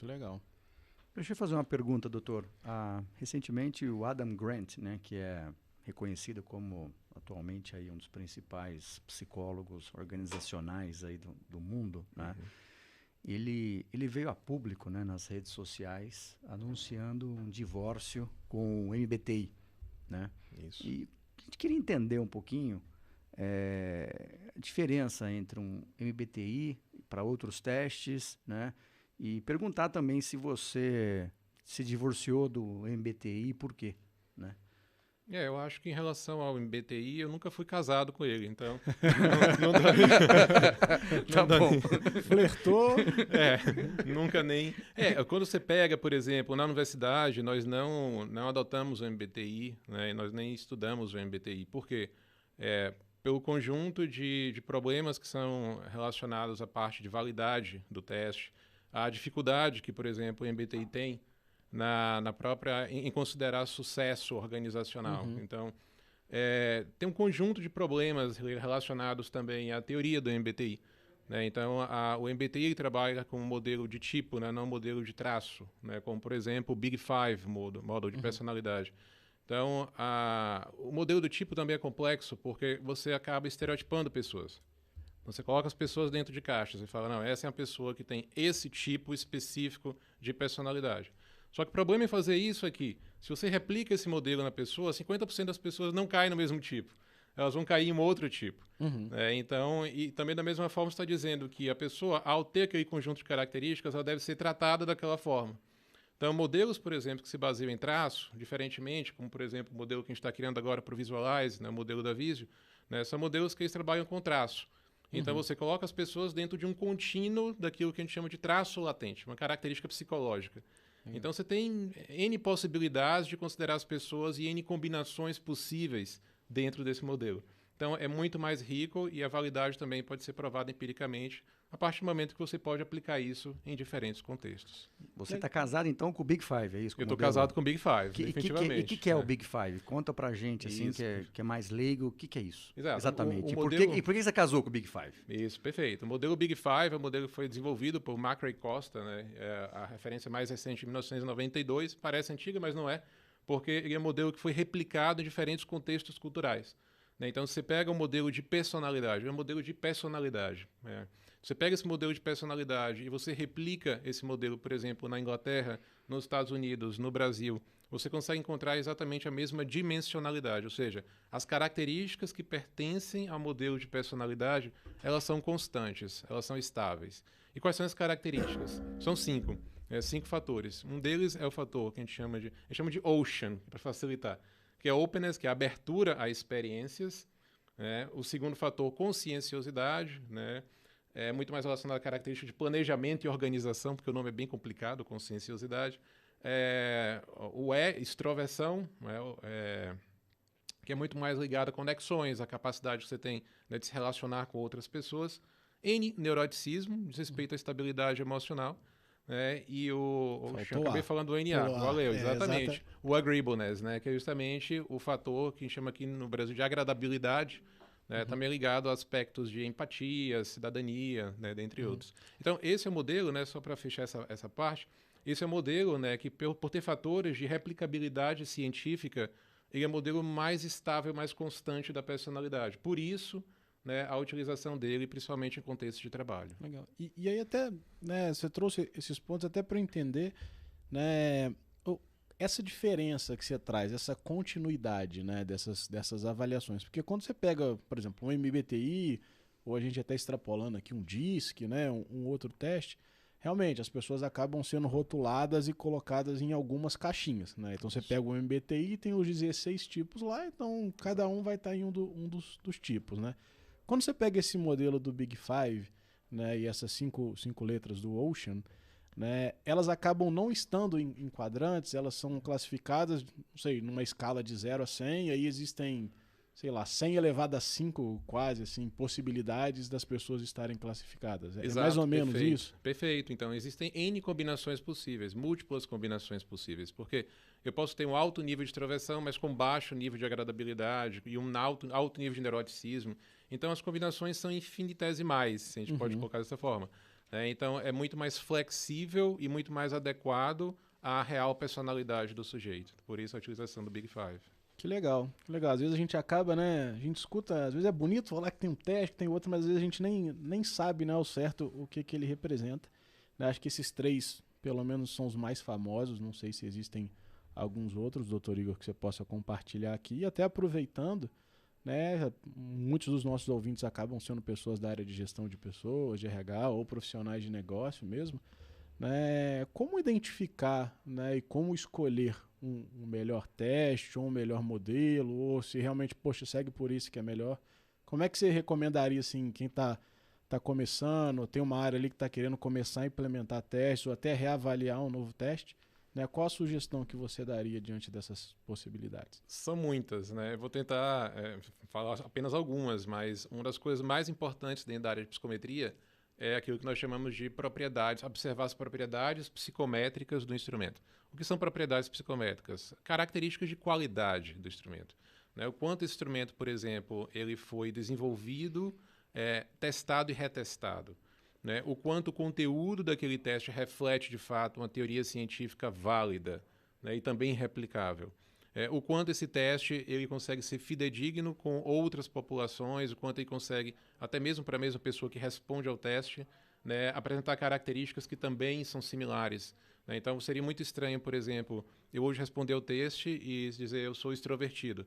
Muito legal. Deixa eu fazer uma pergunta, doutor. Recentemente, o Adam Grant, né, que é reconhecido como atualmente aí um dos principais psicólogos organizacionais aí do mundo, né? Ele veio a público, né, nas redes sociais anunciando um divórcio com o MBTI, né? Isso. E a gente queria entender um pouquinho a diferença entre um MBTI para outros testes, né? E perguntar também se você se divorciou do MBTI e por quê, né? Eu acho que em relação ao MBTI, eu nunca fui casado com ele, então Tá bom. Flertou. nunca nem... quando você pega, por exemplo, na universidade, nós não adotamos o MBTI, né, e nós nem estudamos o MBTI. Por quê? Pelo conjunto de problemas que são relacionados à parte de validade do teste, a dificuldade que, por exemplo, o MBTI tem na própria em considerar sucesso organizacional. Então, tem um conjunto de problemas relacionados também à teoria do MBTI. Né? Então, o MBTI trabalha com um modelo de tipo, né? Não um modelo de traço, né? Como, por exemplo, o Big Five model de personalidade. Então, o modelo do tipo também é complexo porque você acaba estereotipando pessoas. Você coloca as pessoas dentro de caixas e fala, não, essa é uma pessoa que tem esse tipo específico de personalidade. Só que o problema em fazer isso é que, se você replica esse modelo na pessoa, 50% das pessoas não caem no mesmo tipo. Elas vão cair em um outro tipo. Então, e também da mesma forma você está dizendo que a pessoa, ao ter aquele conjunto de características, ela deve ser tratada daquela forma. Então, modelos, por exemplo, que se baseiam em traço, diferentemente, como, por exemplo, o modelo que a gente está criando agora para o Visualize, né, o modelo da Visio, né, são modelos que eles trabalham com traço. Então, você coloca as pessoas dentro de um contínuo daquilo que a gente chama de traço latente, uma característica psicológica. Então, você tem N possibilidades de considerar as pessoas e N combinações possíveis dentro desse modelo. Então, é muito mais rico e a validade também pode ser provada empiricamente a partir do momento que você pode aplicar isso em diferentes contextos. Você está casado, então, com o Big Five, é isso? Eu estou casado com o Big Five, E definitivamente. o que é o Big Five? Conta pra gente, assim, Isso. que é mais leigo, o que é isso? Exato. Exatamente. O modelo... E por que você casou com o Big Five? Isso, perfeito. O modelo Big Five é um modelo que foi desenvolvido por Macrae Costa, né? A referência mais recente, de 1992, parece antiga, mas não é, porque ele é um modelo que foi replicado em diferentes contextos culturais. Né? Então, você pega um modelo de personalidade, é um modelo de personalidade. Né? Você pega esse modelo de personalidade e você replica esse modelo, por exemplo, na Inglaterra, nos Estados Unidos, no Brasil, você consegue encontrar exatamente a mesma dimensionalidade, ou seja, as características que pertencem ao modelo de personalidade, elas são constantes, elas são estáveis. E quais são as características? São 5. 5 fatores. Um deles é o fator que a gente chama de Ocean, para facilitar, que é openness, que é a abertura a experiências. Né? O segundo fator, conscienciosidade, né? É muito mais relacionado à característica de planejamento e organização, porque o nome é bem complicado, conscienciosidade. O extroversão, né? Que é muito mais ligado a conexões, a capacidade que você tem, né, de se relacionar com outras pessoas. Neuroticismo, diz respeito à estabilidade emocional. Né? E eu acabei falando do NA, valeu, exatamente. O agreeableness, né? Que é justamente o fator que a gente chama aqui no Brasil de agradabilidade, né? Também ligado a aspectos de empatia, cidadania, né? Dentre outros. Então, esse é o modelo, né? Só para fechar essa parte, esse é o modelo, né? Que por ter fatores de replicabilidade científica, ele é o modelo mais estável, mais constante da personalidade. Por isso, né, a utilização dele, principalmente em contexto de trabalho. Legal. E aí até, né, você trouxe esses pontos até para entender, né, essa diferença que você traz, essa continuidade, né, dessas avaliações. Porque quando você pega, por exemplo, um MBTI, ou a gente até extrapolando aqui um DISC, né, um outro teste, realmente as pessoas acabam sendo rotuladas e colocadas em algumas caixinhas. Né? Então você pega o MBTI e tem os 16 tipos lá, então cada um vai estar em um dos tipos. Né? Quando você pega esse modelo do Big Five, né, e essas cinco letras do Ocean, né, elas acabam não estando em quadrantes, elas são classificadas, não sei, numa escala de 0 a 100, e aí existem, sei lá, 100 elevado a 5, quase, assim, possibilidades das pessoas estarem classificadas. Exato, é mais ou menos perfeito, isso? Perfeito. Então, existem N combinações possíveis, múltiplas combinações possíveis, porque eu posso ter um alto nível de introversão, mas com baixo nível de agradabilidade e um alto nível de neuroticismo. Então, as combinações são infinitesimais, se a gente pode colocar dessa forma. né? Então, é muito mais flexível e muito mais adequado à real personalidade do sujeito. Por isso, a utilização do Big Five. Que legal, que legal. Às vezes a gente acaba, né? A gente escuta, às vezes é bonito falar que tem um teste, que tem outro, mas às vezes a gente nem sabe, né, ao certo o que ele representa. Né? Acho que esses 3, pelo menos, são os mais famosos. Não sei se existem alguns outros, doutor Igor, que você possa compartilhar aqui. E até aproveitando, né? Muitos dos nossos ouvintes acabam sendo pessoas da área de gestão de pessoas, de RH ou profissionais de negócio mesmo. Né? Como identificar, né, e como escolher um melhor teste ou um melhor modelo, ou se realmente, poxa, segue por isso que é melhor. Como é que você recomendaria, assim, quem está começando, ou tem uma área ali que está querendo começar a implementar testes, ou até reavaliar um novo teste, né? Qual a sugestão que você daria diante dessas possibilidades? São muitas, né? Eu vou tentar falar apenas algumas, mas uma das coisas mais importantes dentro da área de psicometria é aquilo que nós chamamos de propriedades, observar as propriedades psicométricas do instrumento. O que são propriedades psicométricas? Características de qualidade do instrumento. Né? O quanto esse instrumento, por exemplo, ele foi desenvolvido, testado e retestado. Né? O quanto o conteúdo daquele teste reflete, de fato, uma teoria científica válida, né? E também replicável. O quanto esse teste ele consegue ser fidedigno com outras populações, o quanto ele consegue, até mesmo para a mesma pessoa que responde ao teste, né, apresentar características que também são similares. Né? Então, seria muito estranho, por exemplo, eu hoje responder ao teste e dizer eu sou extrovertido,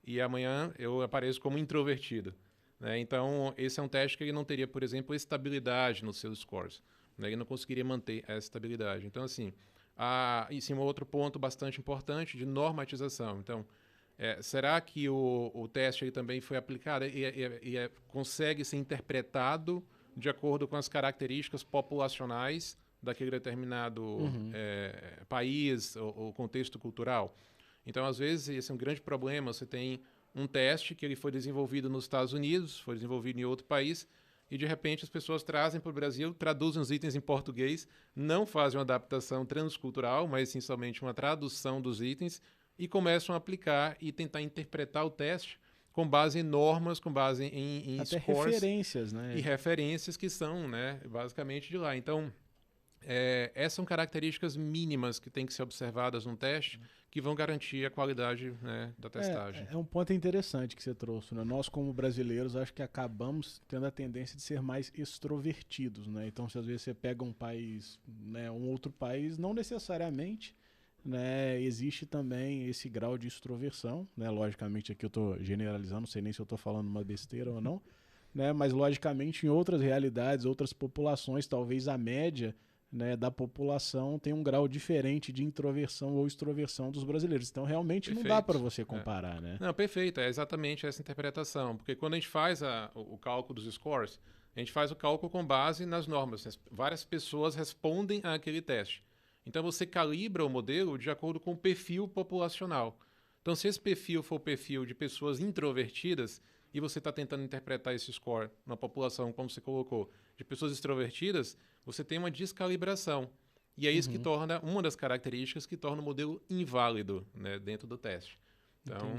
e amanhã eu apareço como introvertido. Né? Então, esse é um teste que ele não teria, por exemplo, estabilidade nos seus scores. Né? Ele não conseguiria manter essa estabilidade. Então, assim, e sim, um outro ponto bastante importante de normatização. Então, será que o teste ele também foi aplicado e consegue ser interpretado de acordo com as características populacionais daquele determinado país ou contexto cultural? Então, às vezes, esse é um grande problema. Você tem um teste que ele foi desenvolvido nos Estados Unidos, foi desenvolvido em outro país, e de repente as pessoas trazem para o Brasil, traduzem os itens em português, não fazem uma adaptação transcultural, mas sim somente uma tradução dos itens, e começam a aplicar e tentar interpretar o teste com base em normas, com base em até scores referências, né? e referências que são, né, basicamente de lá. Então, essas são características mínimas que têm que ser observadas num teste que vão garantir a qualidade, né, da testagem. É um ponto interessante que você trouxe. Né? Nós, como brasileiros, acho que acabamos tendo a tendência de ser mais extrovertidos. Né? Então, se às vezes você pega um país, né, um outro país, não necessariamente, né, existe também esse grau de extroversão. Né? Logicamente, aqui eu estou generalizando, não sei nem se eu estou falando uma besteira ou não, né? Mas, logicamente, em outras realidades, outras populações, talvez a média, né, da população tem um grau diferente de introversão ou extroversão dos brasileiros. Então, realmente Perfeito. Não dá para você comparar, né? Não, perfeito. É exatamente essa interpretação. Porque quando a gente faz o cálculo dos scores, a gente faz o cálculo com base nas normas. Várias pessoas respondem àquele teste. Então, você calibra o modelo de acordo com o perfil populacional. Então, se esse perfil for o perfil de pessoas introvertidas e você está tentando interpretar esse score na população, como você colocou, de pessoas extrovertidas, você tem uma descalibração. E é isso que torna, uma das características que torna o modelo inválido, né, dentro do teste. Então,